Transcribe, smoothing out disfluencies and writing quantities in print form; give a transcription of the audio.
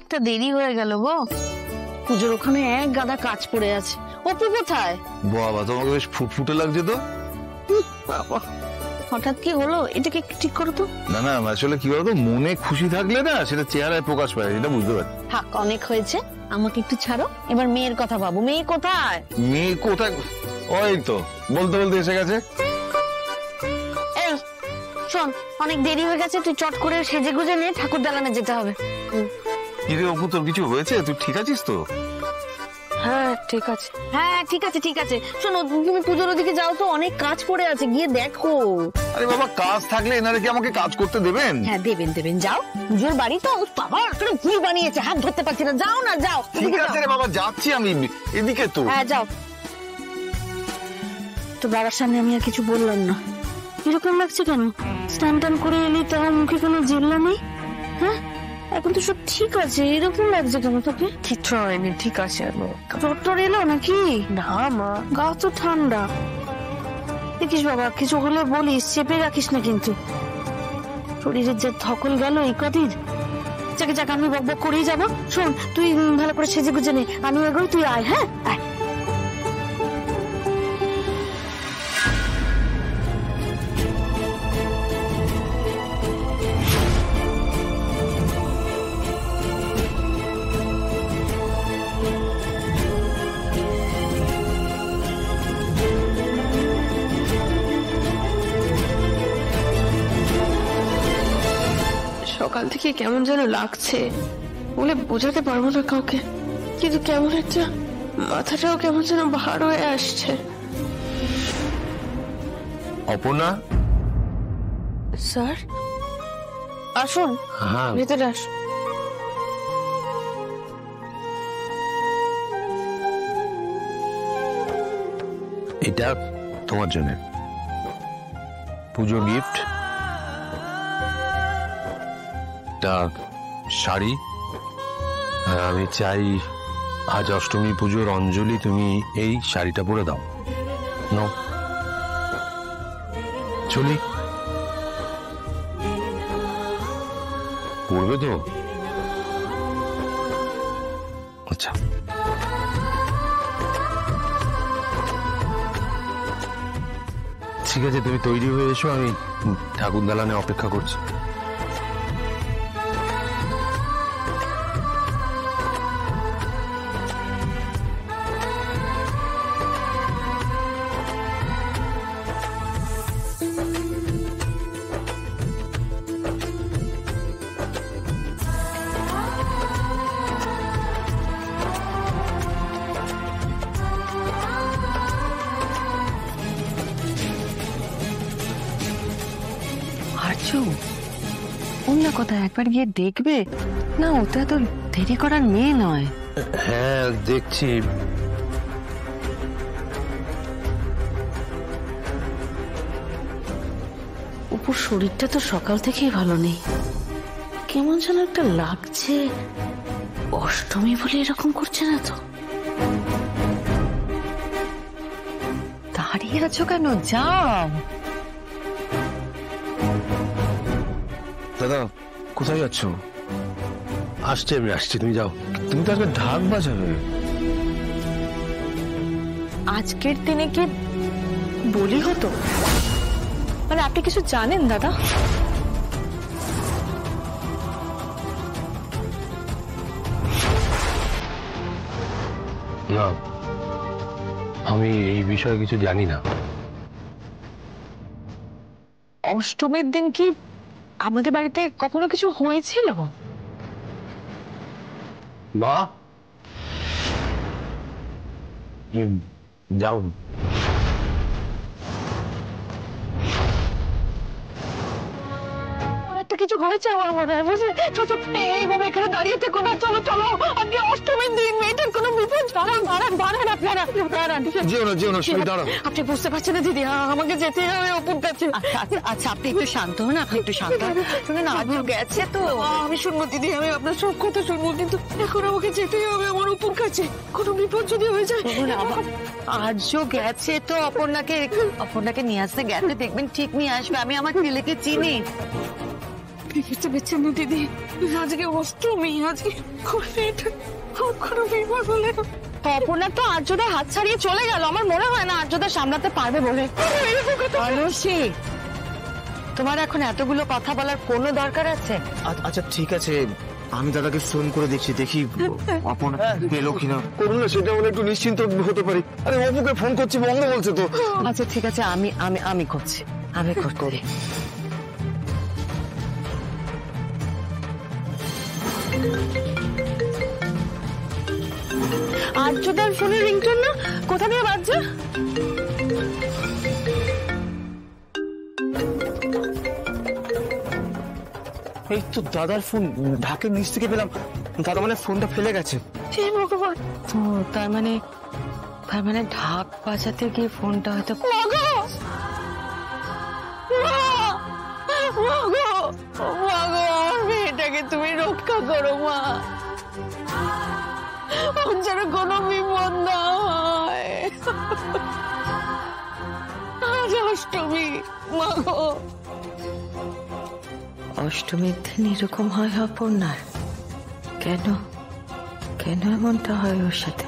অনেকটা দেরি হয়ে গেল গো। পুজোর ওখানে এক গাদা কাজ পড়ে আছে। অপু কোথায়? বাবা তোমাকে বেশ ফুটফুটে লাগছে তো। বাবা হঠাৎ কি হলো? এটাকে ঠিক করো তো। না না, আসলে কি বলতো, মনে খুশি থাকলে না সেটা চেহারায় প্রকাশ পায়, এটা বুঝতে পারছি। থাক, অনেক হয়েছে, আমাকে একটু ছাড়ো। এবার মেয়ের কথা ভাবো। মেয়ে কোথায়? মেয়ে কোথায়? ওই তো বলতে বলতে এসে গেছে। এই শোন, অনেক দেরি হয়ে গেছে, তুই চট করে সেজে গুজে নিয়ে ঠাকুর দালানে যেতে হবে। কিরে অপু, তোর কিছু হয়েছে? তুই ঠিক আছিস তো? হ্যাঁ ঠিক আছে, হ্যাঁ ঠিক আছে ঠিক আছে। শোনো, তুমি পুজোর ওদিকে যাও তো, অনেক কাজ পড়ে আছে, গিয়ে দেখো। আরে বাবা, কাজ থাকলে এনারা কি আমাকে কাজ করতে দেবেন? হ্যাঁ দেবেন দেবেন, যাও। পুজোর বাড়ি তো, বাবা একটা ভুল বানিয়েছে, হাত ধরতে পারছি না। যাও না, যাও। ঠিক আছে রে বাবা, যাচ্ছি আমি, এদিকে তো। হ্যাঁ যাও। তো বাবার সামনে আমি আর কিছু বললাম না। এরকম লাগছে কেন? স্নান টান করে এলি, তোমার মুখে কোনো জিল্লা নেই? হ্যাঁ এখন তো সব ঠিক আছে, এরকম লাগছে কেন তোকে? কিচ্ছু হয়নি, ঠিক আছে। জ্বর এলো নাকি? না মা, গা তো ঠান্ডা। দেখিস বাবা, কিছু হলে বলিস, চেপে রাখিস না কিন্তু। শরীরের যে ধকল গেল এই কদিন। যাকে যাকে আমি বক বক করেই যাবো। শোন, তুই ভালো করে সেজে গুজে নে, আমি এগোই, তুই আয়। হ্যাঁ আয়। সকাল থেকে কেমন যেন লাগছে, বলে বোঝাতে পারবো না কাউকে, কিন্তু কেমন একটা মাথাটাও কেমন যেন ভার হয়ে আসছে। অপর্ণা স্যার আসুন, হ্যাঁ ভেতরে আসুন। এটা তোমার জন্য পুজোর গিফট। এটা শাড়ি। আমি চাই আজ অষ্টমী পুজোর অঞ্জলি তুমি এই শাড়িটা পরে দাও। নাও, চলি। পরবে তো? আচ্ছা, ঠিক আছে, তুমি তৈরি হয়ে এসো, আমি ঠাকুর দালানে অপেক্ষা করছি। অন্য কথা একবার গিয়ে দেখবে না? ওটা তো দেরি করার মেয়ে নয়। হ্যাঁ দেখছি। অপুর শরীরটা তো সকাল থেকেই ভালো নেই, কেমন যেন একটা লাগছে। অষ্টমী বলে এরকম করছে না তো? দাঁড়িয়ে আছো কেন? যাও। দাদা কোথায় যাচ্ছ? আসছি আমি, আসছি, তুমি যাও। তুমি তো আজকে ঢাক বাজাবে। আজকের দিনে কি বলি হতো? মানে আপনি কিছু জানেন দাদা? না, আমি এই বিষয়ে কিছু জানি না। অষ্টমীর দিন কি আমাদের বাড়িতে কখনো কিছু হয়েছিল? মা, যাও। একটা কিছু হয়েছে আমার মনে হয়, বুঝলি? এইভাবে এখানে দাঁড়িয়ে থেকো না, চলো চলো। আজকে অষ্টমীর দিন, মেয়েটার কোনো বিপদ। দাঁড়ান দাঁড়ান দাঁড়ান, আপনারা দাঁড়ান। যেও না, যেও না, শুনে দাঁড়াও। আপনি বুঝতে পারছেন না দিদি, আমাকে যেতে হবে অপুর কাছে। আচ্ছা আপনি একটু শান্ত হন, আপনি একটু শান্ত হন। শুনুন, আজও গেছে তো। আমি শুনবো দিদি, আমি আপনার সব কথা শুনবো, কিন্তু এখন আমাকে যেতেই হবে আমার অপুর কাছে। কোনো বিপদ যদি হয়ে যায়। আজও গেছে তো, অপর্ণাকে নিয়ে আসতে গেছে, দেখবেন ঠিক নিয়ে আসবে। আমি আমার ছেলেকে চিনি। কিছু বেছে নি দিদি, আজকে অষ্টমী, আজকে খুব খারাপ বিপদ হলে। অপর্ণা তো আর্যদার হাত ছাড়িয়ে চলে গেল, আমার মনে হয় না আর্যদা সামলাতে পারবে বলে। আনুষি, তোমার এখন এতগুলো কথা বলার কোনো দরকার আছে? আচ্ছা ঠিক আছে, আমি দাদাকে ফোন করে দেখছি, দেখি অপর্ণা পেলো কিনা। করুন না, সেটা হলে একটু নিশ্চিন্ত হতে পারি। আরে অপুকে ফোন করছি, বন্ধ বলছে তো। আচ্ছা ঠিক আছে, আমি করছি, আমি করি। আর্যদার ফোনের রিংটোন না, কোথা দিয়ে বাজছে? এই তো দাদার ফোন, ঢাকের নিচ থেকে পেলাম। দাদা মানে ফোনটা ফেলে গেছে। হে ভগবান, ও তার মানে ঢাক বাজাতে গিয়ে ফোনটা হয়তো। মাগো, আমার মেয়েটাকে তুমি রক্ষা করো মা, ওর যেন কোনো বিপদ না হয়। আজ অষ্টমী মাগো। অষ্টমীর দিন এরকম হয় অপর্ণার? কেন এমনটা হয় ওর সাথে?